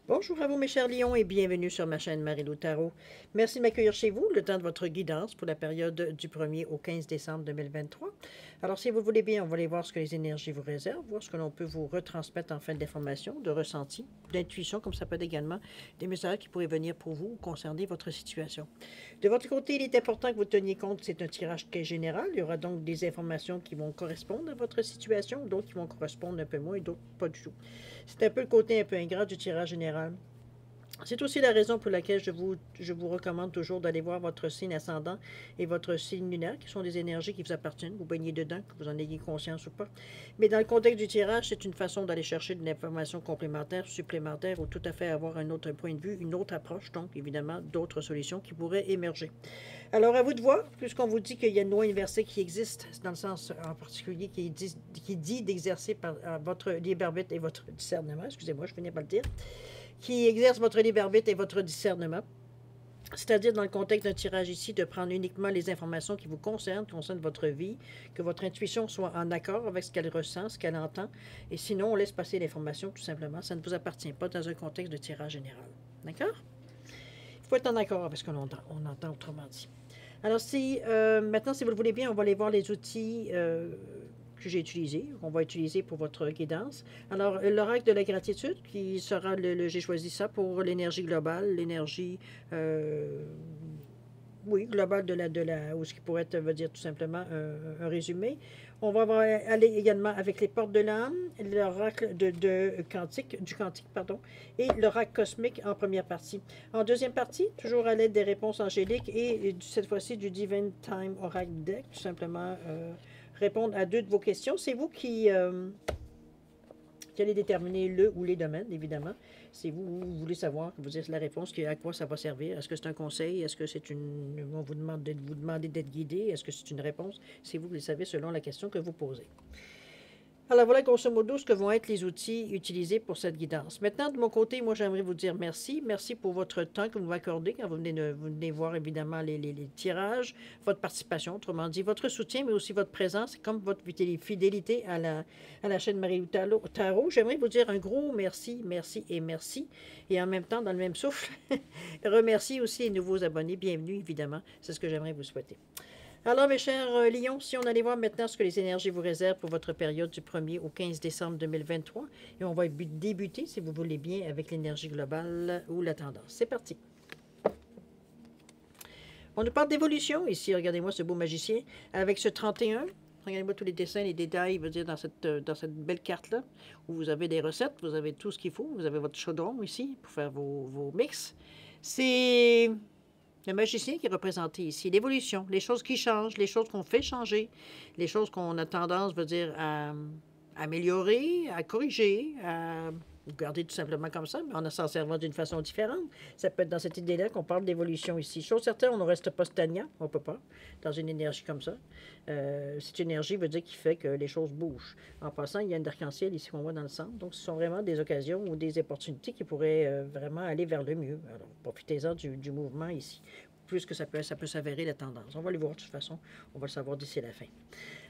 Bonjour à vous mes chers lions et bienvenue sur ma chaîne Marie-Lou Tarot. Merci de m'accueillir chez vous, le temps de votre guidance pour la période du 1er au 15 décembre 2023. Alors si vous le voulez bien, on va aller voir ce que les énergies vous réservent, voir ce que l'on peut vous retransmettre en fin d'information, de ressenti, d'intuition, comme ça peut être également des messages qui pourraient venir pour vous concerner votre situation. De votre côté, il est important que vous teniez compte que c'est un tirage très général. Il y aura donc des informations qui vont correspondre à votre situation, d'autres qui vont correspondre un peu moins et d'autres pas du tout. C'est un peu le côté un peu ingrat du tirage général. C'est aussi la raison pour laquelle je vous recommande toujours d'aller voir votre signe ascendant et votre signe lunaire, qui sont des énergies qui vous appartiennent. Vous baignez dedans, que vous en ayez conscience ou pas. Mais dans le contexte du tirage, c'est une façon d'aller chercher de l'information complémentaire, supplémentaire, ou tout à fait avoir un autre point de vue, une autre approche, donc évidemment d'autres solutions qui pourraient émerger. Alors à vous de voir, puisqu'on vous dit qu'il y a une loi universelle qui existe, dans le sens en particulier qui dit d'exercer votre libre arbitre et votre discernement, excusez-moi, je finis par le dire, qui exerce votre libre arbitre et votre discernement. C'est-à-dire, dans le contexte d'un tirage ici, de prendre uniquement les informations qui vous concernent votre vie, que votre intuition soit en accord avec ce qu'elle ressent, ce qu'elle entend, et sinon, on laisse passer l'information, tout simplement. Ça ne vous appartient pas dans un contexte de tirage général. D'accord? Il faut être en accord avec ce qu'on entend, autrement dit. Alors, maintenant, si vous le voulez bien, on va aller voir les outils que j'ai utilisé, qu'on va utiliser pour votre guidance. Alors, l'oracle de la gratitude, qui sera j'ai choisi ça pour l'énergie globale, l'énergie, oui, globale ou ce qui pourrait être, veut dire tout simplement un résumé. On va aller également avec les portes de l'âme, l'oracle du quantique, pardon, et l'oracle cosmique en première partie. En deuxième partie, toujours à l'aide des réponses angéliques et cette fois-ci du Divine Time Oracle Deck, tout simplement répondre à deux de vos questions. C'est vous qui allez déterminer le ou les domaines, évidemment. C'est vous voulez savoir, vous dire la réponse, à quoi ça va servir. Est-ce que c'est un conseil? Est-ce que c'est on vous demande d'être guidé? Est-ce que c'est une réponse? C'est vous qui le savez selon la question que vous posez. Alors voilà grosso modo ce que vont être les outils utilisés pour cette guidance. Maintenant, de mon côté, moi j'aimerais vous dire merci. Merci pour votre temps que vous m'accordez quand vous venez voir évidemment les tirages, votre participation, autrement dit, votre soutien, mais aussi votre présence, comme votre fidélité à la chaîne Marie-Lou Tarot. J'aimerais vous dire un gros merci, merci et merci. Et en même temps, dans le même souffle, remercier aussi les nouveaux abonnés. Bienvenue, évidemment. C'est ce que j'aimerais vous souhaiter. Alors, mes chers lions, si on allait voir maintenant ce que les énergies vous réservent pour votre période du 1er au 15 décembre 2023, et on va débuter, si vous voulez bien, avec l'énergie globale ou la tendance. C'est parti. On nous parle d'évolution ici, regardez-moi ce beau magicien, avec ce 31. Regardez-moi tous les dessins, les détails, veut dire dans cette belle carte-là, où vous avez des recettes, vous avez tout ce qu'il faut, vous avez votre chaudron ici pour faire vos mix. C'est le magicien qui est représenté ici, l'évolution, les choses qui changent, les choses qu'on fait changer, les choses qu'on a tendance, veut dire, à améliorer, à corriger, à garder tout simplement comme ça, mais en s'en servant d'une façon différente. Ça peut être dans cette idée-là qu'on parle d'évolution ici. Chose certaine, on ne reste pas stagnant, on ne peut pas, dans une énergie comme ça. Cette énergie veut dire qu'il fait que les choses bougent. En passant, il y a une arc-en-ciel ici qu'on voit dans le centre, donc ce sont vraiment des occasions ou des opportunités qui pourraient vraiment aller vers le mieux. Alors, profitez-en du mouvement ici. Plus que ça peut s'avérer la tendance. On va le voir de toute façon, on va le savoir d'ici la fin.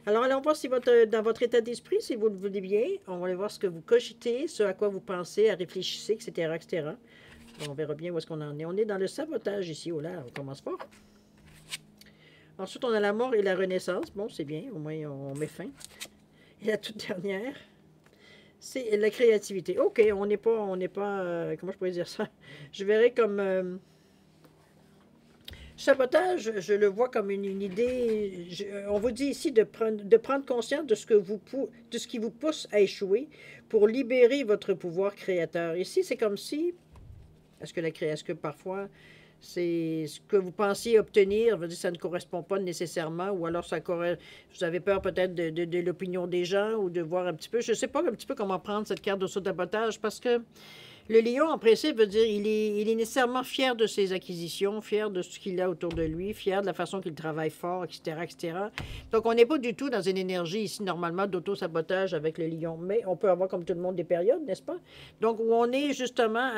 Alors, allons voir si dans votre état d'esprit, si vous le voulez bien, on va aller voir ce que vous cogitez, ce à quoi vous pensez, à réfléchir, etc., etc. On verra bien où est-ce qu'on en est. On est dans le sabotage ici, oh là, on commence fort. Ensuite, on a la mort et la renaissance. Bon, c'est bien, au moins on met fin. Et la toute dernière, c'est la créativité. OK, on n'est pas, comment je pourrais dire ça? Je verrais comme... sabotage, je le vois comme une idée. On vous dit ici de prendre conscience de ce qui vous pousse à échouer pour libérer votre pouvoir créateur. Ici, c'est comme si, est-ce que parfois c'est ce que vous pensiez obtenir, veut dire, ça ne correspond pas nécessairement, ou alors vous avez peur peut-être de l'opinion des gens, ou de voir un petit peu, je ne sais pas un petit peu comment prendre cette carte de sabotage, parce que le lion, en principe, veut dire il est nécessairement fier de ses acquisitions, fier de ce qu'il a autour de lui, fier de la façon qu'il travaille fort, etc., etc. Donc, on n'est pas du tout dans une énergie ici, normalement, d'auto-sabotage avec le lion. Mais on peut avoir, comme tout le monde, des périodes, n'est-ce pas? Donc, où on est justement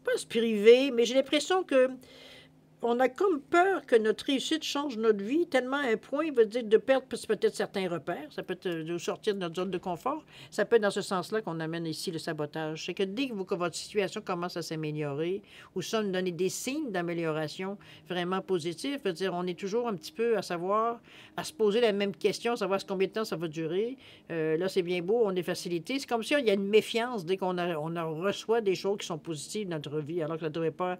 pas se priver, mais j'ai l'impression que on a comme peur que notre réussite change notre vie tellement à un point, veut dire de perdre peut-être certains repères, ça peut être de sortir de notre zone de confort. Ça peut être dans ce sens-là qu'on amène ici le sabotage. C'est que dès que votre situation commence à s'améliorer, ou ça nous donner des signes d'amélioration vraiment positifs, veut dire on est toujours un petit peu à savoir, à se poser la même question, savoir combien de temps ça va durer. Là, c'est bien beau, on est facilité. C'est comme si il y a une méfiance dès reçoit des choses qui sont positives dans notre vie, alors que ça ne devrait pas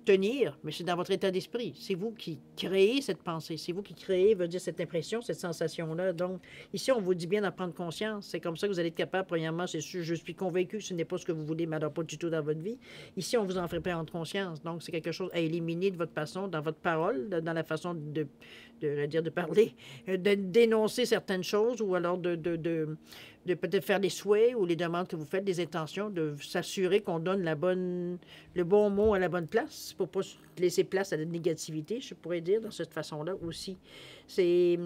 tenir, mais c'est dans votre état d'esprit. C'est vous qui créez cette pensée. C'est vous qui créez, veut dire, cette impression, cette sensation-là. Donc, ici, on vous dit bien d'en prendre conscience. C'est comme ça que vous allez être capable, premièrement, c'est sûr, je suis convaincu que ce n'est pas ce que vous voulez, mais alors pas du tout dans votre vie. Ici, on vous en ferait prendre conscience. Donc, c'est quelque chose à éliminer de votre façon, dans votre parole, dans la façon de parler, de dénoncer certaines choses ou alors de peut-être faire des souhaits ou les demandes que vous faites, des intentions, de s'assurer qu'on donne le bon mot à la bonne place pour ne pas laisser place à la négativité, je pourrais dire, dans cette façon-là aussi. C'est...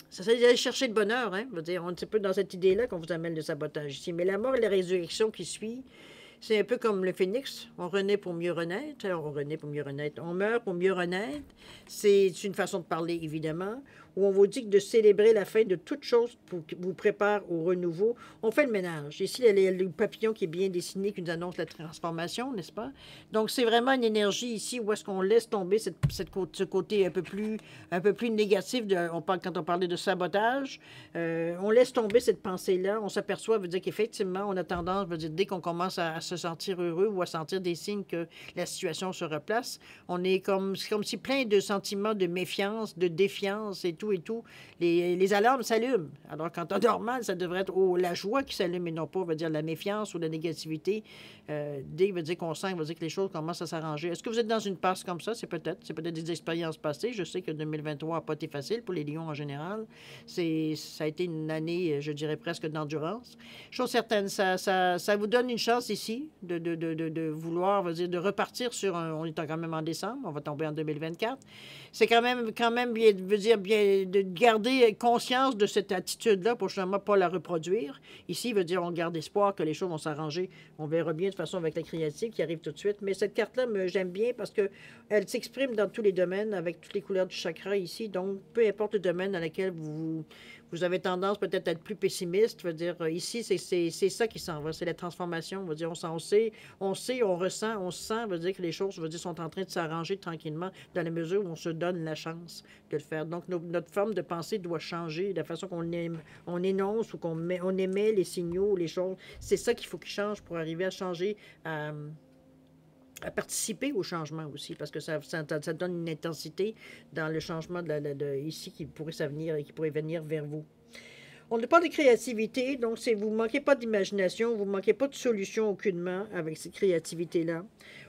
Ça, c'est d'aller chercher le bonheur, hein? Je veux dire, on est un petit peu dans cette idée-là qu'on vous amène le sabotage ici. Mais la mort et la résurrection qui suit, c'est un peu comme le phénix. On renaît pour mieux renaître. On renaît pour mieux renaître. On meurt pour mieux renaître. C'est une façon de parler, évidemment, où on vous dit que de célébrer la fin de toute chose pour vous prépare au renouveau. On fait le ménage. Ici, il y a le papillon qui est bien dessiné, qui nous annonce la transformation, n'est-ce pas? Donc, c'est vraiment une énergie ici où est-ce qu'on laisse tomber ce côté un peu plus négatif. Quand on parlait de sabotage, on laisse tomber cette pensée-là. On s'aperçoit, veut dire qu'effectivement, on a tendance, veut dire, dès qu'on commence à se sentir heureux ou à sentir des signes que la situation se replace, on est c'est comme si plein de sentiments de méfiance, de défiance et tout et tout. Les alarmes s'allument. Alors qu'en temps normal, ça devrait être la joie qui s'allume et non pas, veut dire, la méfiance ou la négativité. Dès veut dire qu'on sent, veut dire que les choses commencent à s'arranger. Est-ce que vous êtes dans une passe comme ça? C'est peut-être des expériences passées. Je sais que 2023 n'a pas été facile pour les Lions en général. Ça a été une année, je dirais presque d'endurance. Chose certaine, ça vous donne une chance ici de vouloir, veut dire, de repartir sur on est quand même en décembre, on va tomber en 2024. C'est quand même bien, veut dire, bien de garder conscience de cette attitude-là pour justement pas la reproduire. Ici, veut dire, on garde espoir que les choses vont s'arranger. On verra bien de toute façon avec la créative qui arrive tout de suite. Mais cette carte-là, j'aime bien parce qu'elle s'exprime dans tous les domaines avec toutes les couleurs du chakra ici. Donc, peu importe le domaine dans lequel vous avez tendance peut-être à être plus pessimiste. Veut dire, ici, c'est ça qui s'en va. C'est la transformation. Veut dire, on sait, on ressent, on sent, veut dire que les choses, veut dire, sont en train de s'arranger tranquillement dans la mesure où on se donne la chance de le faire. Donc, notre forme de pensée doit changer. La façon on énonce ou on émet les signaux, les choses. C'est ça qu'il faut qu'il change pour arriver à changer, à participer au changement aussi, parce que ça donne une intensité dans le changement ici qui pourrait s'avenir et qui pourrait venir vers vous. On ne parle de créativité, donc vous ne manquez pas d'imagination, vous ne manquez pas de solution aucunement avec cette créativité-là.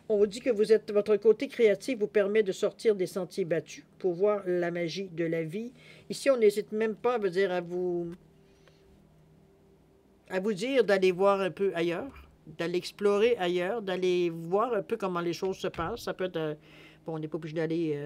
On vous dit que votre côté créatif vous permet de sortir des sentiers battus pour voir la magie de la vie. Ici, on n'hésite même pas, veut dire, à vous dire d'aller voir un peu ailleurs, d'aller explorer ailleurs, d'aller voir un peu comment les choses se passent. Ça peut être... bon, on n'est pas obligé d'aller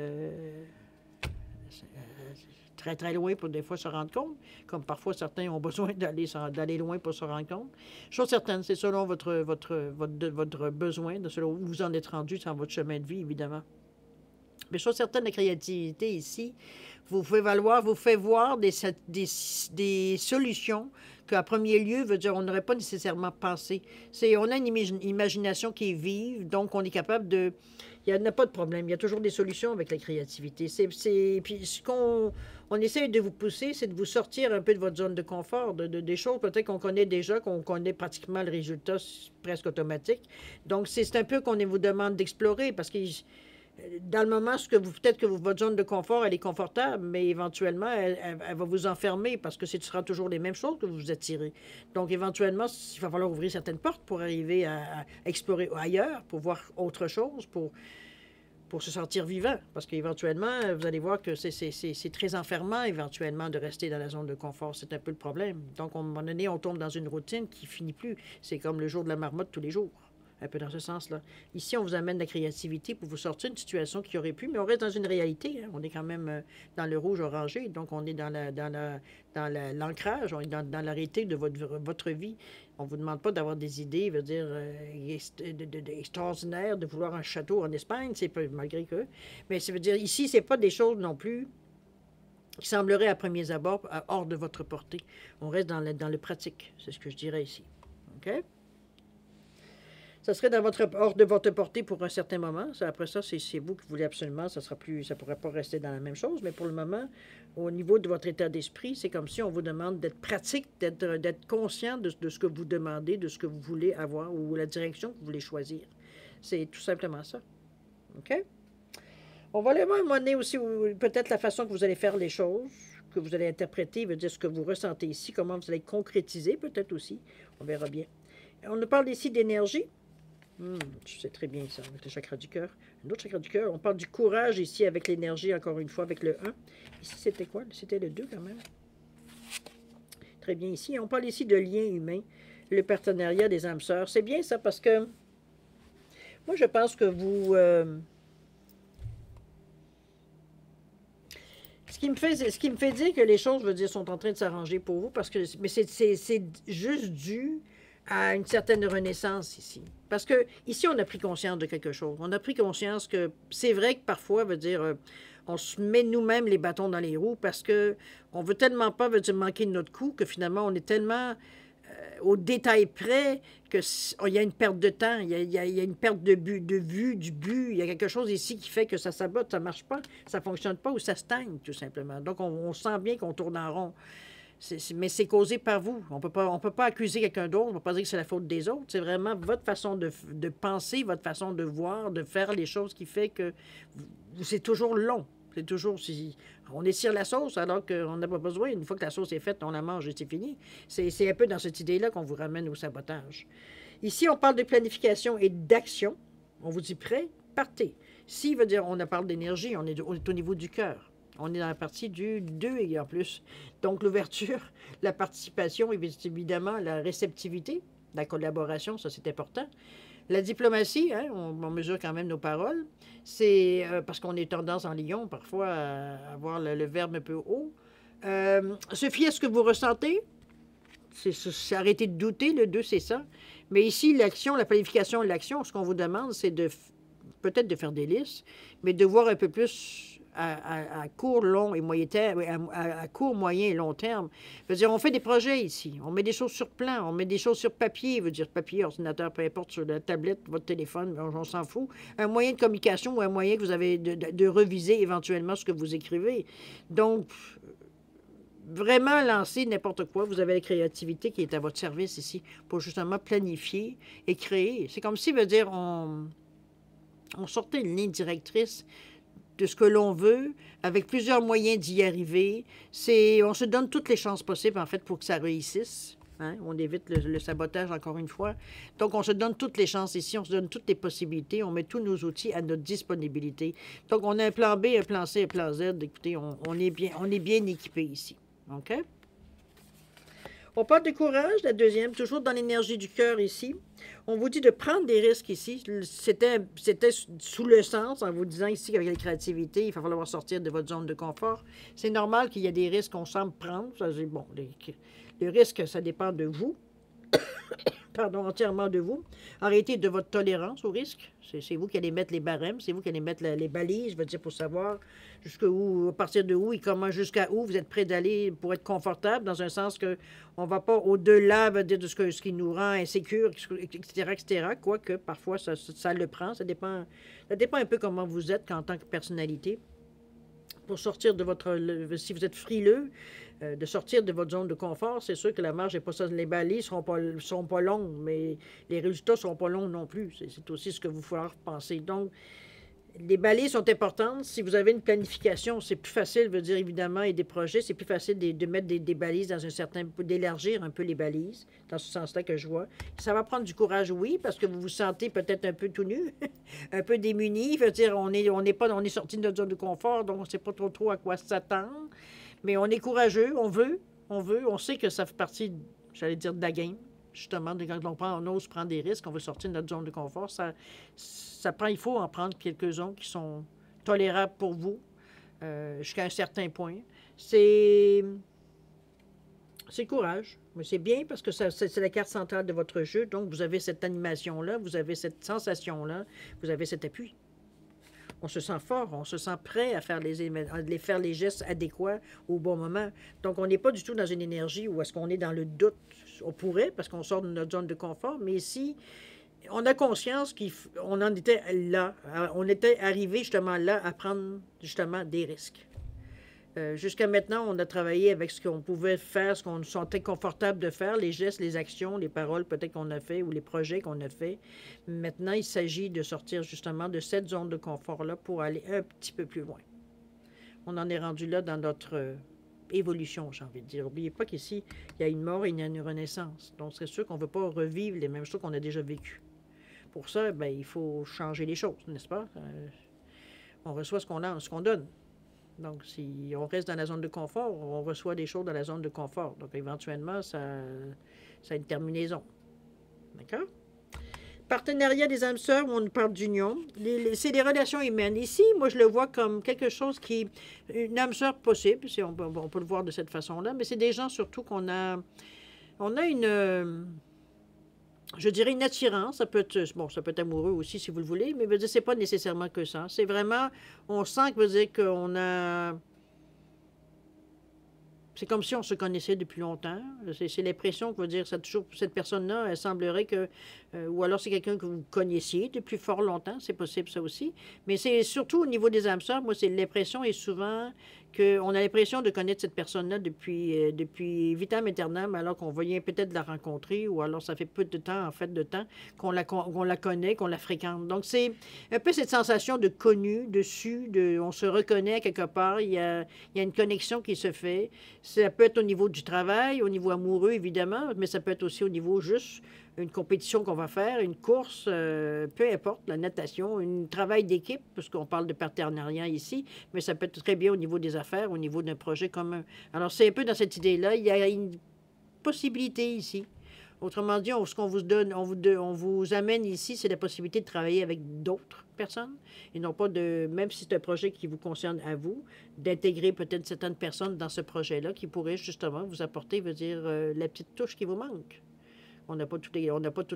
très, très loin pour des fois se rendre compte, comme parfois certains ont besoin d'aller loin pour se rendre compte. Chose certaine, c'est selon votre besoin, selon où vous en êtes rendu dans votre chemin de vie, évidemment. Mais chose certaine, la créativité ici vous fait voir des solutions qu'à premier lieu, veut dire, on n'aurait pas nécessairement pensé. On a une imagination qui est vive, donc on est capable de... Il n'y a pas de problème. Il y a toujours des solutions avec la créativité. Puis ce qu'on essaie de vous pousser, c'est de vous sortir un peu de votre zone de confort, des choses peut-être qu'on connaît déjà, qu'on connaît pratiquement le résultat presque automatique. Donc, c'est un peu qu'on vous demande d'explorer parce que dans le moment, peut-être que votre zone de confort, elle est confortable, mais éventuellement, elle va vous enfermer parce que ce sera toujours les mêmes choses que vous vous attirez. Donc, éventuellement, il va falloir ouvrir certaines portes pour arriver à explorer ailleurs, pour voir autre chose, pour se sentir vivant. Parce qu'éventuellement, vous allez voir que c'est très enfermant, éventuellement, de rester dans la zone de confort. C'est un peu le problème. Donc, à un moment donné, on tombe dans une routine qui finit plus. C'est comme le jour de la marmotte tous les jours. un peu dans ce sens-là. Ici, on vous amène de la créativité pour vous sortir d'une situation qui aurait pu, mais on reste dans une réalité. Hein. On est quand même dans le rouge orangé, donc on est l'ancrage, on est dans la réalité de votre vie. On ne vous demande pas d'avoir des idées, veut dire, extraordinaires, de vouloir un château en Espagne, c'est pas malgré que. Mais ça veut dire, ici, c'est pas des choses non plus qui sembleraient à premiers abords hors de votre portée. On reste dans le pratique, c'est ce que je dirais ici. OK? Ça serait hors de votre portée pour un certain moment. Après ça, c'est vous qui voulez absolument. Ça ne pourrait pas rester dans la même chose. Mais pour le moment, au niveau de votre état d'esprit, c'est comme si on vous demande d'être pratique, d'être conscient de ce que vous demandez, de ce que vous voulez avoir ou la direction que vous voulez choisir. C'est tout simplement ça. OK? On va aller voir un moment donné aussi, peut-être la façon que vous allez faire les choses, que vous allez interpréter, veut dire ce que vous ressentez ici, comment vous allez concrétiser peut-être aussi. On verra bien. On nous parle ici d'énergie. Je sais très bien ça, avec le chakra du cœur. Un autre chakra du cœur. On parle du courage ici avec l'énergie, encore une fois, avec le 1. Ici, c'était quoi? C'était le 2 quand même. Très bien ici. On parle ici de lien humain, le partenariat des âmes sœurs. C'est bien ça parce que moi, je pense que vous... Ce qui me fait dire que les choses, je veux dire, sont en train de s'arranger pour vous, parce que mais c'est juste dû à une certaine renaissance ici. Parce que ici, on a pris conscience de quelque chose. On a pris conscience que c'est vrai que parfois, veut dire, on se met nous-mêmes les bâtons dans les roues parce que on veut tellement pas, veut dire, manquer de notre coup que finalement, on est tellement au détail près qu'il y a une perte de temps, il y a une perte de vue, du but. Il y a quelque chose ici qui fait que ça sabote, ça ne marche pas, ça ne fonctionne pas ou ça stagne, tout simplement. Donc, on sent bien qu'on tourne en rond. Mais c'est causé par vous. On peut pas accuser quelqu'un d'autre, on ne peut pas dire que c'est la faute des autres. C'est vraiment votre façon de penser, votre façon de voir, de faire les choses qui fait que c'est toujours long. C'est toujours... On étire la sauce alors qu'on n'a pas besoin. Une fois que la sauce est faite, on la mange et c'est fini. C'est un peu dans cette idée-là qu'on vous ramène au sabotage. Ici, on parle de planification et d'action. On vous dit prêt, partez. Si, veut dire, on parle d'énergie, on est au niveau du cœur. On est dans la partie du 2 et en plus. Donc, l'ouverture, la participation et évidemment la réceptivité, la collaboration, ça c'est important. La diplomatie, hein, on mesure quand même nos paroles. C'est parce qu'on est tendance en lion parfois à avoir le verbe un peu haut. Se fier à ce que vous ressentez, c'est arrêter de douter, le 2 c'est ça. Mais ici, l'action, la planification et l'action, ce qu'on vous demande, c'est peut-être de faire des listes, mais de voir un peu plus à court, long et moyen terme, à court, moyen et long terme. Je veux dire, on fait des projets ici. On met des choses sur plan, on met des choses sur papier, veut dire papier, ordinateur, peu importe, sur la tablette, votre téléphone, on s'en fout. Un moyen de communication ou un moyen que vous avez de reviser éventuellement ce que vous écrivez. Donc, vraiment lancer n'importe quoi. Vous avez la créativité qui est à votre service ici pour justement planifier et créer. C'est comme si, veut dire, on sortait une ligne directrice de ce que l'on veut, avec plusieurs moyens d'y arriver. On se donne toutes les chances possibles, en fait, pour que ça réussisse. Hein? On évite le sabotage, encore une fois. Donc, on se donne toutes les chances ici, on se donne toutes les possibilités, on met tous nos outils à notre disponibilité. Donc, on a un plan B, un plan C, un plan Z. Écoutez, on est bien équipé ici. OK? On parle de courage, la deuxième, toujours dans l'énergie du cœur ici. On vous dit de prendre des risques ici. C'était sous le sens, en vous disant ici qu'avec la créativité, il va falloir sortir de votre zone de confort. C'est normal qu'il y ait des risques qu'on semble prendre. Ça, bon, le risque, ça dépend de vous. Pardon, entièrement de vous. Arrêtez de votre tolérance au risque. C'est vous qui allez mettre les barèmes, c'est vous qui allez mettre les balises, je veux dire, pour savoir jusqu'où, à partir de où et comment, jusqu'à où vous êtes prêt d'aller pour être confortable, dans un sens que on ne va pas au-delà, veut dire, de ce qui nous rend insécure, etc., etc., quoique parfois ça le prend, ça dépend un peu comment vous êtes en tant que personnalité. Pour sortir de si vous êtes frileux, de sortir de votre zone de confort, c'est sûr que la marge n'est pas ça. Les balises ne seront pas longues, mais les résultats ne seront pas longs non plus. C'est aussi ce que vous falloir penser. Donc, les balises sont importantes. Si vous avez une planification, c'est plus facile, veut dire évidemment, et des projets, c'est plus facile de mettre des balises dans un certain... d'élargir un peu les balises, dans ce sens-là que je vois. Ça va prendre du courage, oui, parce que vous vous sentez peut-être un peu tout nu, un peu démuni. Veut dire, on est sorti de notre zone de confort, donc on ne sait pas trop à quoi s'attendre. Mais on est courageux, on sait que ça fait partie, j'allais dire, de la game. Justement, quand on ose prendre des risques, on veut sortir de notre zone de confort, il faut en prendre quelques-uns qui sont tolérables pour vous jusqu'à un certain point. C'est courage, mais c'est bien parce que c'est la carte centrale de votre jeu, donc vous avez cette animation-là, vous avez cette sensation-là, vous avez cet appui. On se sent fort, on se sent prêt à faire les gestes adéquats au bon moment. Donc, on n'est pas du tout dans une énergie où est-ce qu'on est dans le doute. On pourrait, parce qu'on sort de notre zone de confort, mais ici, on a conscience qu'on en était là. On était arrivé justement là à prendre justement des risques. Jusqu'à maintenant, on a travaillé avec ce qu'on pouvait faire, ce qu'on se sentait confortable de faire, les gestes, les actions, les paroles peut-être qu'on a fait ou les projets qu'on a fait. Maintenant, il s'agit de sortir justement de cette zone de confort-là pour aller un petit peu plus loin. On en est rendu là dans notre évolution, j'ai envie de dire. N'oubliez pas qu'ici, il y a une mort et il y a une renaissance. Donc, c'est sûr qu'on ne veut pas revivre les mêmes choses qu'on a déjà vécues. Pour ça, bien, il faut changer les choses, n'est-ce pas? On reçoit ce qu'on donne. Donc, si on reste dans la zone de confort, on reçoit des choses dans la zone de confort. Donc, éventuellement, ça a une terminaison. D'accord? Partenariat des âmes sœurs, où on nous parle d'union. C'est des relations humaines. Ici, moi, je le vois comme quelque chose qui une âme sœur possible, si on peut le voir de cette façon-là, mais c'est des gens surtout qu'on a... On a une... je dirais une attirance, ça peut être amoureux aussi si vous le voulez, mais c'est pas nécessairement que ça. C'est vraiment, on sent que veut dire qu'on a... C'est comme si on se connaissait depuis longtemps. C'est l'impression que veut dire, cette personne-là, elle semblerait que... ou alors c'est quelqu'un que vous connaissiez depuis fort longtemps, c'est possible ça aussi. Mais c'est surtout au niveau des âmes sœurs, moi, c'est l'impression est souvent qu'on a l'impression de connaître cette personne-là depuis vitam aeternam, alors qu'on vient peut-être la rencontrer, ou alors ça fait peu de temps, en fait, qu'on la connaît, qu'on la fréquente. Donc, c'est un peu cette sensation de connu, de su, on se reconnaît quelque part, il y a une connexion qui se fait. Ça peut être au niveau du travail, au niveau amoureux, évidemment, mais ça peut être aussi au niveau juste une compétition qu'on va faire, une course, peu importe, la natation, un travail d'équipe, puisqu'on parle de partenariat ici, mais ça peut être très bien au niveau des affaires, au niveau d'un projet commun. Alors, c'est un peu dans cette idée-là. Il y a une possibilité ici. Autrement dit, ce qu'on vous donne, on vous amène ici, c'est la possibilité de travailler avec d'autres personnes, et non pas même si c'est un projet qui vous concerne à vous, d'intégrer peut-être certaines personnes dans ce projet-là qui pourraient justement vous apporter, veut dire, la petite touche qui vous manque. On n'a pas toutes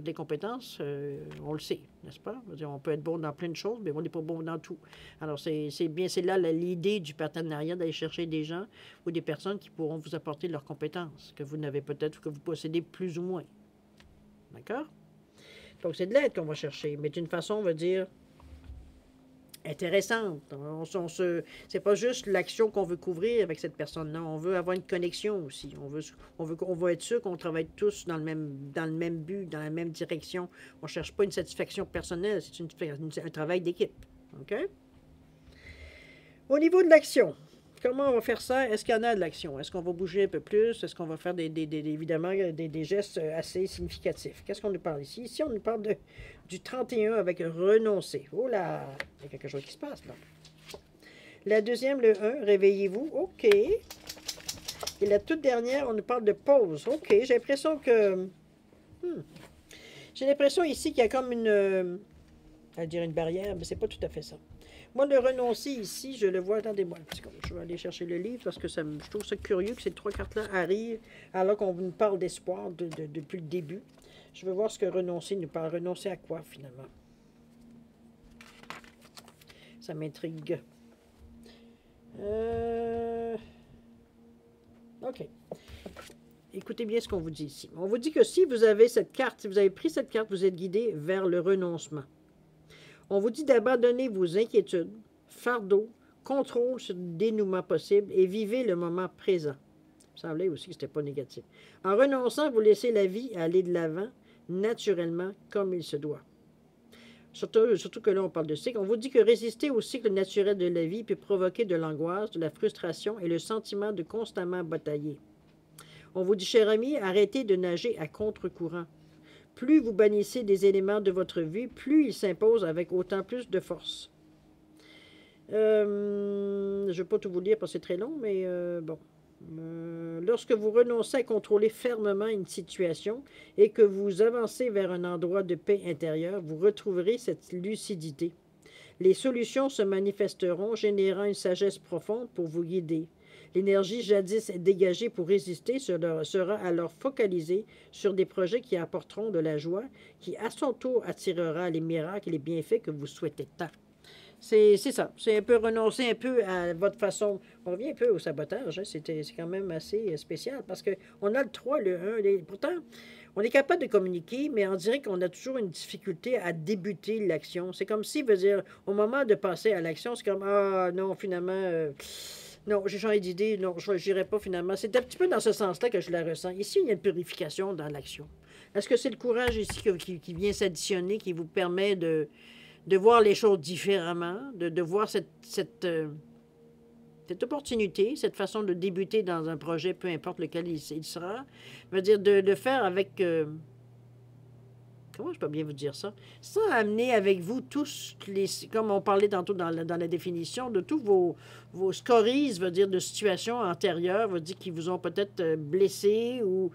les compétences, on le sait, n'est-ce pas? On peut être bon dans plein de choses, mais on n'est pas bon dans tout. Alors, c'est là l'idée du partenariat, d'aller chercher des gens ou des personnes qui pourront vous apporter leurs compétences, que vous n'avez peut-être ou que vous possédez plus ou moins. D'accord? Donc, c'est de l'aide qu'on va chercher, mais d'une façon, on va dire, intéressante. C'est pas juste l'action qu'on veut couvrir avec cette personne-là. On veut avoir une connexion aussi. On veut être sûr qu'on travaille tous dans le même but, dans la même direction. On ne cherche pas une satisfaction personnelle, c'est un travail d'équipe. OK? Au niveau de l'action, comment on va faire ça? Est-ce qu'il y en a de l'action? Est-ce qu'on va bouger un peu plus? Est-ce qu'on va faire évidemment des gestes assez significatifs? Qu'est-ce qu'on nous parle ici? Ici, on nous parle du 31 avec renoncer. Oh là! Il y a quelque chose qui se passe là. La deuxième, le 1, réveillez-vous. OK. Et la toute dernière, on nous parle de pause. OK. J'ai l'impression que... J'ai l'impression ici qu'il y a comme une... à dire une barrière, mais c'est pas tout à fait ça. Moi, le renoncer ici, je le vois, attendez-moi un petit peu, je vais aller chercher le livre parce que je trouve ça curieux que ces trois cartes-là arrivent alors qu'on nous parle d'espoir depuis le début. Je veux voir ce que renoncer nous parle. Renoncer à quoi, finalement? Ça m'intrigue. OK. Écoutez bien ce qu'on vous dit ici. On vous dit que si vous avez cette carte, si vous avez pris cette carte, vous êtes guidé vers le renoncement. On vous dit d'abandonner vos inquiétudes, fardeaux, contrôle sur le dénouement possible et vivez le moment présent. Il me semblait aussi que ce n'était pas négatif. En renonçant, vous laissez la vie aller de l'avant, naturellement, comme il se doit. Surtout que là, on parle de cycle. On vous dit que résister au cycle naturel de la vie peut provoquer de l'angoisse, de la frustration et le sentiment de constamment batailler. On vous dit, cher ami, arrêtez de nager à contre-courant. Plus vous bannissez des éléments de votre vie, plus ils s'imposent avec autant plus de force. Je ne vais pas tout vous lire parce que c'est très long, mais bon. Lorsque vous renoncez à contrôler fermement une situation et que vous avancez vers un endroit de paix intérieure, vous retrouverez cette lucidité. Les solutions se manifesteront, générant une sagesse profonde pour vous guider. L'énergie jadis dégagée pour résister sera alors focalisée sur des projets qui apporteront de la joie, qui à son tour attirera les miracles et les bienfaits que vous souhaitez tant. C'est ça. C'est un peu renoncer un peu à votre façon. On revient un peu au sabotage. Hein. C'est quand même assez spécial parce qu'on a le 3, le 1. Pourtant, on est capable de communiquer, mais on dirait qu'on a toujours une difficulté à débuter l'action. C'est comme si, veut dire, au moment de passer à l'action, c'est comme ah non, finalement, non, j'ai changé d'idée, non, je n'irai pas finalement. C'est un petit peu dans ce sens-là que je la ressens. Ici, il y a une purification dans l'action. Est-ce que c'est le courage ici qui vient s'additionner, qui vous permet de voir les choses différemment, de voir cette opportunité, cette façon de débuter dans un projet, peu importe lequel il sera, veut dire de faire avec... comment je peux bien vous dire ça? Sans amener avec vous tous les... Comme on parlait tantôt dans la définition, de tous vos scories, veut dire de situations antérieures, veut dire qui vous ont peut-être blessé ou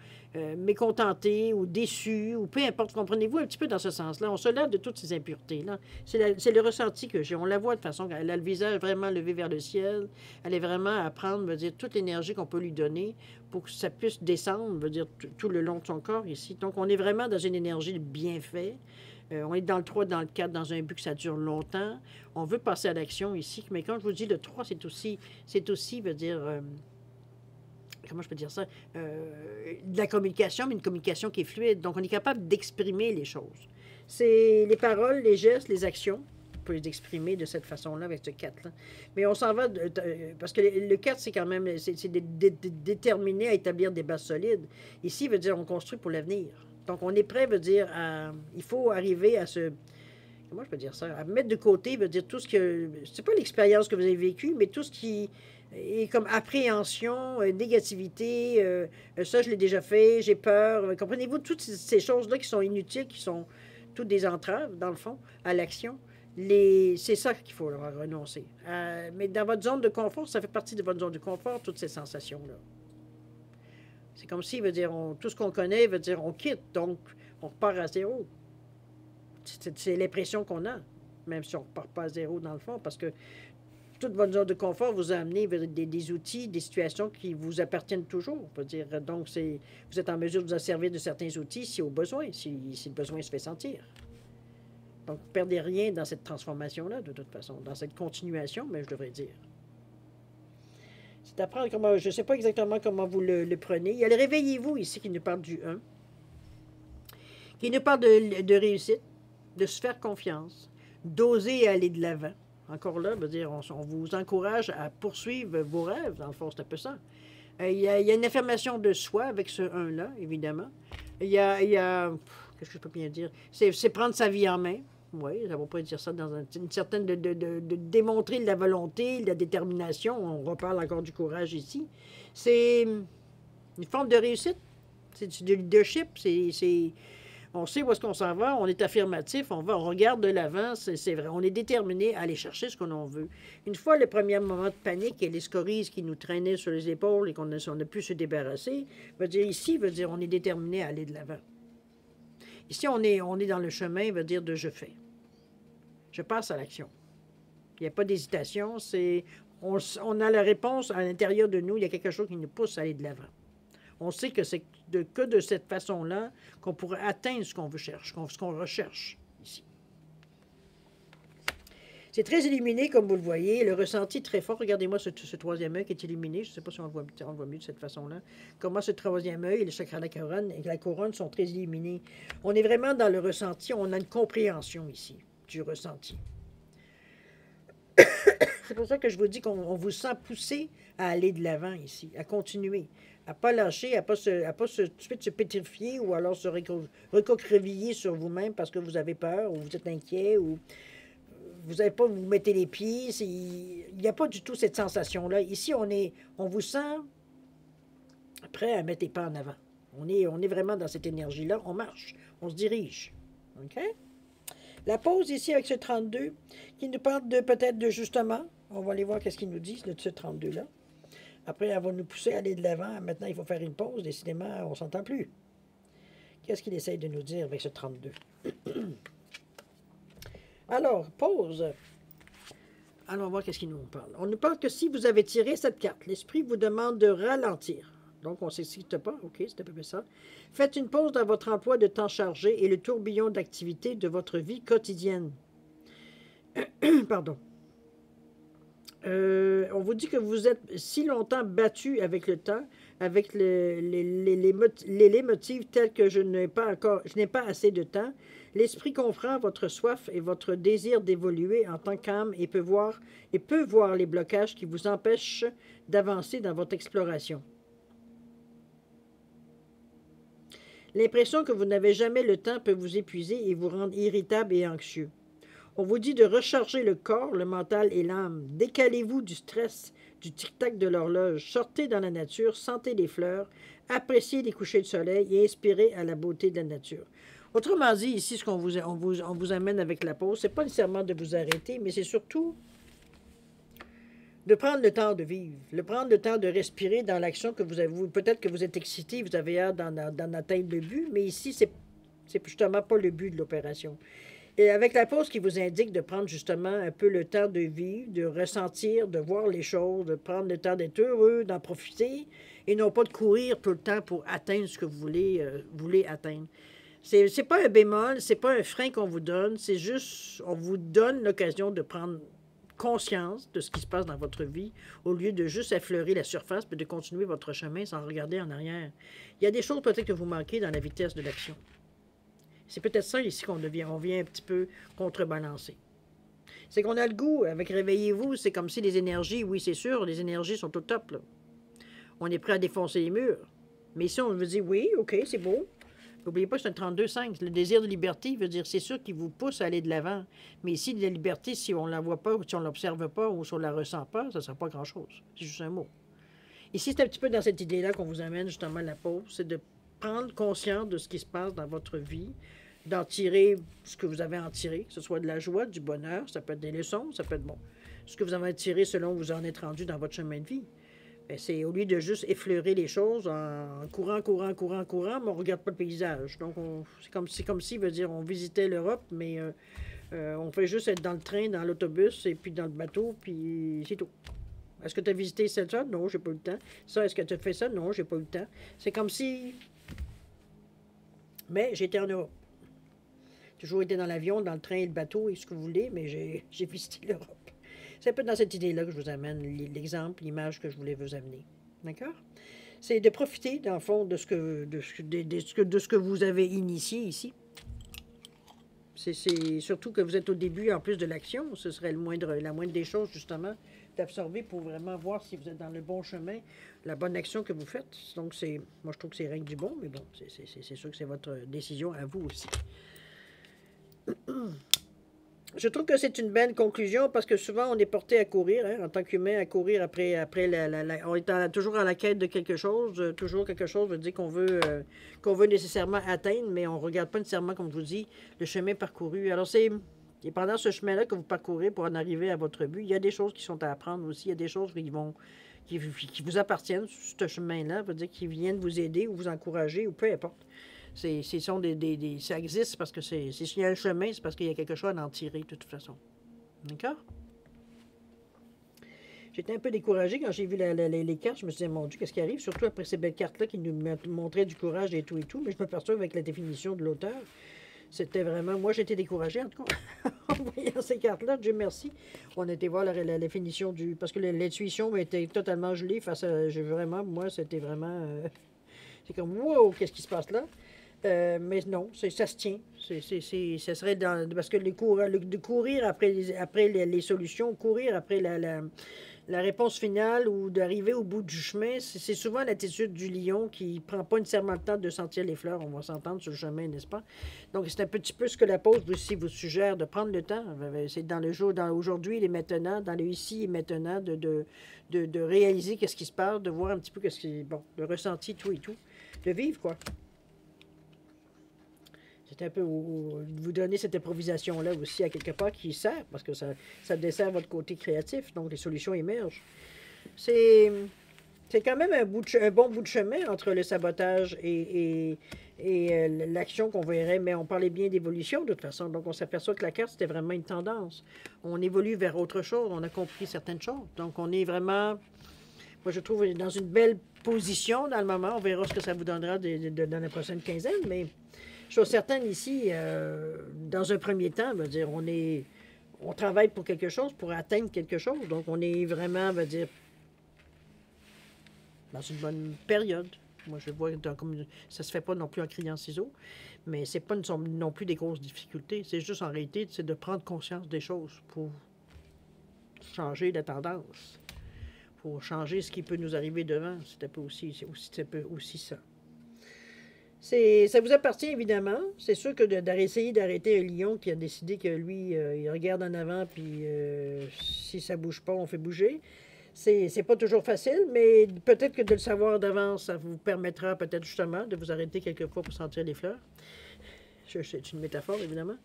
mécontenté ou déçu ou peu importe. Comprenez-vous un petit peu dans ce sens-là? On se lève de toutes ces impuretés-là. C'est le ressenti que j'ai. On la voit de façon qu'elle a le visage vraiment levé vers le ciel. Elle est vraiment à prendre, veut dire, toute l'énergie qu'on peut lui donner pour que ça puisse descendre, veut dire, tout le long de son corps ici. Donc, on est vraiment dans une énergie de bienfait. On est dans le 3, dans le 4, dans un but que ça dure longtemps. On veut passer à l'action ici. Mais quand je vous dis le 3, c'est aussi, veut dire... comment je peux dire ça? De la communication, mais une communication qui est fluide. Donc, on est capable d'exprimer les choses. C'est les paroles, les gestes, les actions. On peut les exprimer de cette façon-là avec ce 4-là. Mais on s'en va... parce que le 4, c'est quand même... C'est déterminé à établir des bases solides. Ici, veut dire on construit pour l'avenir. Donc, on est prêt, veut dire, il faut arriver à se... Comment je peux dire ça? À mettre de côté, veut dire tout ce que... C'est pas l'expérience que vous avez vécue, mais tout ce qui est comme appréhension, négativité, ça, je l'ai déjà fait, j'ai peur. Comprenez-vous, toutes ces choses-là qui sont inutiles, qui sont toutes des entraves, dans le fond, à l'action. C'est ça qu'il faut leur renoncer. Mais dans votre zone de confort, ça fait partie de votre zone de confort, toutes ces sensations-là. C'est comme si, veut dire, tout ce qu'on connaît, veut dire, on quitte, donc on repart à zéro. C'est l'impression qu'on a, même si on ne repart pas à zéro dans le fond, parce que toute votre zone de confort vous a amené des outils, des situations qui vous appartiennent toujours. Veut dire, donc, vous êtes en mesure de vous servir de certains outils si au besoin, si le besoin se fait sentir. Donc, vous ne perdez rien dans cette transformation-là, de toute façon, dans cette continuation, mais je devrais dire. C'est d'apprendre comment, je ne sais pas exactement comment vous le prenez. Il y a le réveillez-vous ici qui nous parle du 1, qui nous parle de réussite, de se faire confiance, d'oser aller de l'avant. Encore là, veut dire, on vous encourage à poursuivre vos rêves, dans le fond, c'est un peu ça. Il y a une affirmation de soi avec ce 1-là, évidemment. Il y a qu'est-ce que je peux bien dire? C'est prendre sa vie en main. Oui, ça ne va pas dire ça dans une certaine de démontrer de la volonté, de la détermination. On reparle encore du courage ici. C'est une forme de réussite. C'est du leadership. On sait où est-ce qu'on s'en va, on est affirmatif, on regarde de l'avant, c'est vrai. On est déterminé à aller chercher ce qu'on veut. Une fois le premier moment de panique et les scories qui nous traînaient sur les épaules et qu'on a pu se débarrasser, veut dire, on est déterminé à aller de l'avant. Ici, on est dans le chemin, veut dire de je fais. Je passe à l'action. Il n'y a pas d'hésitation, on a la réponse à l'intérieur de nous, il y a quelque chose qui nous pousse à aller de l'avant. On sait que c'est que de cette façon-là qu'on pourrait atteindre ce qu'on veut chercher, ce qu'on recherche ici. C'est très illuminé, comme vous le voyez, le ressenti très fort. Regardez-moi ce troisième œil qui est illuminé. Je ne sais pas si on le voit mieux de cette façon-là. Comment ce troisième œil et le chakra de la couronne sont très illuminés. On est vraiment dans le ressenti. On a une compréhension ici du ressenti. C'est pour ça que je vous dis qu'on vous sent pousser à aller de l'avant ici, à continuer, à ne pas lâcher, à ne pas tout de suite se pétrifier ou alors se recroqueviller sur vous-même parce que vous avez peur ou vous êtes inquiet ou vous n'avez pas vous mettez les pieds. Il n'y a pas du tout cette sensation-là. Ici, on vous sent prêt à mettre les pas en avant. On est vraiment dans cette énergie-là. On marche, on se dirige. OK? La pause ici avec ce 32 qui nous parle peut-être de justement, on va aller voir qu'est-ce qu'il nous dit, ce 32-là. Après avoir nous poussé à aller de l'avant, maintenant il faut faire une pause. Décidément, on ne s'entend plus. Qu'est-ce qu'il essaye de nous dire avec ce 32? Alors, pause. Allons voir qu'est-ce qu'il nous parle. On nous parle que si vous avez tiré cette carte, l'esprit vous demande de ralentir. Donc, on ne s'excite pas. OK, c'est à peu près ça. Faites une pause dans votre emploi de temps chargé et le tourbillon d'activité de votre vie quotidienne. Pardon. On vous dit que vous êtes si longtemps battu avec le temps, avec les motifs tels que je n'ai pas assez de temps. L'esprit comprend votre soif et votre désir d'évoluer en tant qu'âme et peut voir les blocages qui vous empêchent d'avancer dans votre exploration. L'impression que vous n'avez jamais le temps peut vous épuiser et vous rendre irritable et anxieux. On vous dit de recharger le corps, le mental et l'âme. Décalez-vous du stress, du tic-tac de l'horloge. Sortez dans la nature, sentez les fleurs, appréciez les couchers de soleil et inspirez à la beauté de la nature. Autrement dit, ici, ce qu'on on vous amène avec la pause, ce n'est pas nécessairement de vous arrêter, mais c'est surtout de prendre le temps de vivre, de prendre le temps de respirer dans l'action que vous avez. Peut-être que vous êtes excité, vous avez hâte d'en atteindre le but, mais ici, c'est justement pas le but de l'opération. Et avec la pause qui vous indique de prendre justement un peu le temps de vivre, de ressentir, de voir les choses, de prendre le temps d'être heureux, d'en profiter, et non pas de courir tout le temps pour atteindre ce que vous voulez atteindre. C'est pas un bémol, c'est pas un frein qu'on vous donne, c'est juste, on vous donne l'occasion de prendre conscience de ce qui se passe dans votre vie, au lieu de juste effleurer la surface et de continuer votre chemin sans regarder en arrière. Il y a des choses peut-être que vous manquez dans la vitesse de l'action. C'est peut-être ça ici on vient un petit peu contrebalancer. C'est qu'on a le goût, avec réveillez-vous, c'est comme si les énergies, oui c'est sûr, les énergies sont au top, là. On est prêt à défoncer les murs. Mais si on veut dire oui, ok, c'est beau. N'oubliez pas que c'est un 32-5. Le désir de liberté veut dire, c'est sûr qu'il vous pousse à aller de l'avant. Mais ici, la liberté, si on ne la voit pas, ou si on ne l'observe pas, ou si on ne la ressent pas, ça ne sera pas grand-chose. C'est juste un mot. Ici, c'est un petit peu dans cette idée-là qu'on vous amène justement à la pause, c'est de prendre conscience de ce qui se passe dans votre vie, d'en tirer ce que vous avez à en tirer, que ce soit de la joie, du bonheur, ça peut être des leçons, ça peut être bon. Ce que vous avez à tirer selon où vous en êtes rendu dans votre chemin de vie. C'est au lieu de juste effleurer les choses en courant, mais on ne regarde pas le paysage. Donc, c'est comme si, veut dire, on visitait l'Europe, mais on fait juste être dans le train, dans l'autobus, et puis dans le bateau, puis c'est tout. Est-ce que tu as visité ça? Non, j'ai pas eu le temps. Ça, est-ce que tu as fait ça? Non, j'ai pas eu le temps. C'est comme si... Mais j'étais en Europe. Toujours été dans l'avion, dans le train et le bateau, et ce que vous voulez, mais j'ai visité l'Europe. C'est un peu dans cette idée-là que je vous amène l'exemple, l'image que je voulais vous amener. D'accord? C'est de profiter, dans le fond, de ce que vous avez initié ici. C'est surtout que vous êtes au début, en plus de l'action, ce serait la moindre des choses, justement, d'absorber pour vraiment voir si vous êtes dans le bon chemin, la bonne action que vous faites. Donc, moi, je trouve que c'est rien que du bon, mais bon, c'est sûr que c'est votre décision à vous aussi. Je trouve que c'est une belle conclusion parce que souvent on est porté à courir, hein, en tant qu'humain, à courir après on est toujours à la quête de quelque chose. Toujours quelque chose veut dire qu'on veut nécessairement atteindre, mais on ne regarde pas nécessairement, comme je vous dis, le chemin parcouru. Alors et pendant ce chemin-là que vous parcourez pour en arriver à votre but, il y a des choses qui sont à apprendre aussi. Il y a des choses qui vous appartiennent, ce chemin-là, veut dire qui viennent vous aider ou vous encourager ou peu importe. Ça existe parce que s'il y a un chemin, c'est parce qu'il y a quelque chose à en tirer de toute façon. D'accord? J'étais un peu découragée quand j'ai vu les cartes. Je me suis dit, mon Dieu, qu'est-ce qui arrive? Surtout après ces belles cartes-là qui nous montraient du courage et tout. Mais je me perçois avec la définition de l'auteur. C'était vraiment... Moi, j'étais découragée, en tout cas, en voyant ces cartes-là. Dieu merci. On était voir la définition du... Parce que l'intuition était totalement gelée face à... Vraiment, moi, c'était vraiment... c'est comme, wow, qu'est-ce qui se passe là? Mais non, ça se tient. Ça serait parce que de courir après les solutions, courir après la réponse finale ou d'arriver au bout du chemin, c'est souvent l'attitude du lion qui ne prend pas nécessairement le temps de sentir les fleurs. On va s'entendre sur le chemin, n'est-ce pas? Donc, c'est un petit peu ce que la pause aussi vous suggère de prendre le temps. C'est dans le jour, dans aujourd'hui et maintenant, dans le ici et maintenant, de réaliser qu'est-ce qui se passe, de voir un petit peu qu'est-ce qui est bon, de ressentir tout et tout, de vivre, quoi. C'est un peu vous donner cette improvisation-là aussi à quelque part qui sert, parce que ça dessert votre côté créatif, donc les solutions émergent. C'est C'est quand même un bon bout de chemin entre le sabotage et l'action qu'on verrait, mais on parlait bien d'évolution de toute façon. Donc, on s'aperçoit que la carte, c'était vraiment une tendance. On évolue vers autre chose, on a compris certaines choses. Donc, on est vraiment, moi, je trouve, dans une belle position dans le moment. On verra ce que ça vous donnera dans la prochaine quinzaine, mais chose certaine ici, dans un premier temps, on va dire, on travaille pour quelque chose, pour atteindre quelque chose. Donc, on est vraiment, on va dire, dans une bonne période. Moi, je vois comme ça se fait pas non plus en criant ciseaux, mais c'est pas non plus des grosses difficultés. C'est juste en réalité, c'est de prendre conscience des choses pour changer la tendance, pour changer ce qui peut nous arriver devant. C'est un peu aussi ça. Ça vous appartient évidemment. C'est sûr que d'essayer d'arrêter un lion qui a décidé que lui, il regarde en avant, puis si ça bouge pas, on fait bouger. C'est pas toujours facile, mais peut-être que de le savoir d'avance, ça vous permettra peut-être justement de vous arrêter quelquefois pour sentir les fleurs. C'est une métaphore, évidemment.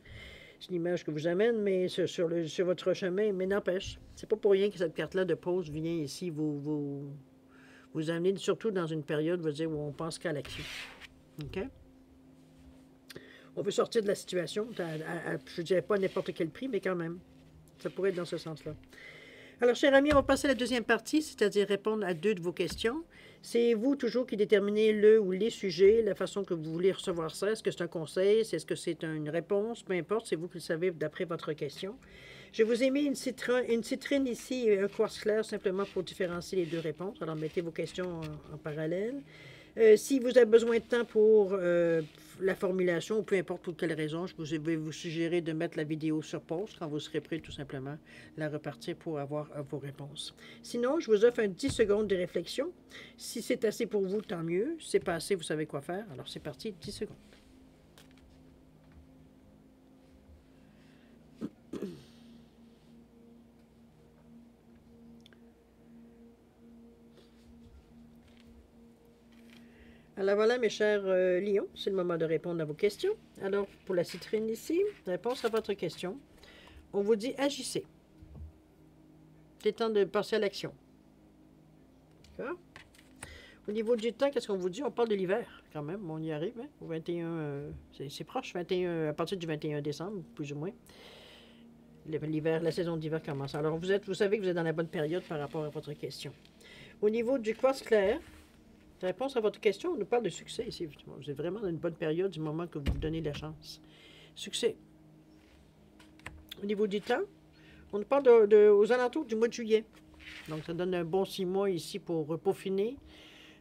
C'est une image que vous amène, mais sur votre chemin, mais n'empêche. C'est pas pour rien que cette carte-là de pause vient ici vous amener, surtout dans une période, où on pense qu'à l'action. OK? On veut sortir de la situation, je ne dirais pas à n'importe quel prix, mais quand même. Ça pourrait être dans ce sens-là. Alors, chers amis, on va passer à la deuxième partie, c'est-à-dire répondre à 2 de vos questions. C'est vous toujours qui déterminez le ou les sujets, la façon que vous voulez recevoir ça. Est-ce que c'est un conseil? Est-ce que c'est une réponse? Peu importe, c'est vous qui le savez d'après votre question. Je vous ai mis une citrine ici et un quartz clair simplement pour différencier les 2 réponses. Alors, mettez vos questions en parallèle. Si vous avez besoin de temps pour la formulation, ou peu importe pour quelle raison, je vais vous suggérer de mettre la vidéo sur pause quand vous serez prêt, tout simplement, la repartir pour avoir vos réponses. Sinon, je vous offre un 10 secondes de réflexion. Si c'est assez pour vous, tant mieux. Si c'est pas assez, vous savez quoi faire. Alors, c'est parti, 10 secondes. Alors voilà, mes chers lions, c'est le moment de répondre à vos questions. Alors, pour la citrine ici, réponse à votre question. On vous dit agissez. C'est temps de passer à l'action. D'accord? Au niveau du temps, qu'est-ce qu'on vous dit? On parle de l'hiver, quand même. On y arrive, hein? Au 21, c'est proche, 21, à partir du 21 décembre, plus ou moins. L'hiver, la saison d'hiver commence. Alors, vous savez que vous êtes dans la bonne période par rapport à votre question. Au niveau du quartz clair, réponse à votre question, on nous parle de succès ici. Vous êtes vraiment dans une bonne période du moment que vous vous donnez la chance. Succès. Au niveau du temps, on nous parle aux alentours du mois de juillet. Donc, ça donne un bon 6 mois ici pour peaufiner.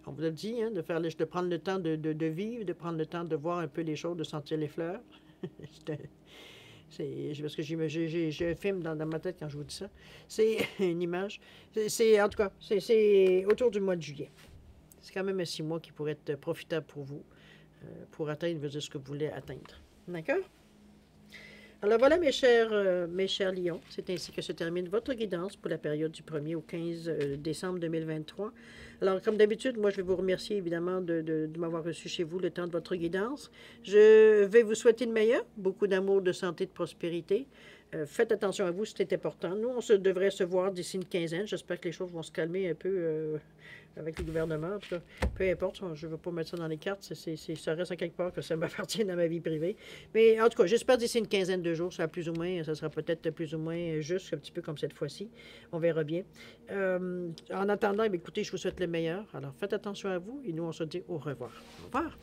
On vous a dit, hein, de prendre le temps de vivre, de prendre le temps de voir un peu les choses, de sentir les fleurs. Parce que j'ai un film dans ma tête quand je vous dis ça. C'est une image. En tout cas, c'est autour du mois de juillet. C'est quand même un 6 mois qui pourrait être profitable pour vous, pour atteindre ce que vous voulez atteindre. D'accord? Alors voilà, mes chers lions, c'est ainsi que se termine votre guidance pour la période du 1er au 15 décembre 2023. Alors, comme d'habitude, moi, je vais vous remercier évidemment de m'avoir reçu chez vous le temps de votre guidance. Je vais vous souhaiter le meilleur, beaucoup d'amour, de santé, de prospérité. Faites attention à vous, c'est important. Nous, devrait se voir d'ici une quinzaine. J'espère que les choses vont se calmer un peu avec le gouvernement. En tout cas, peu importe, je ne veux pas mettre ça dans les cartes. Ça reste à quelque part que ça m'appartient dans ma vie privée. Mais en tout cas, j'espère d'ici une quinzaine de jours, ça sera peut-être plus ou moins juste, un petit peu comme cette fois-ci. On verra bien. En attendant, écoutez, je vous souhaite le meilleur. Alors, faites attention à vous et nous, on se dit au revoir. Au revoir.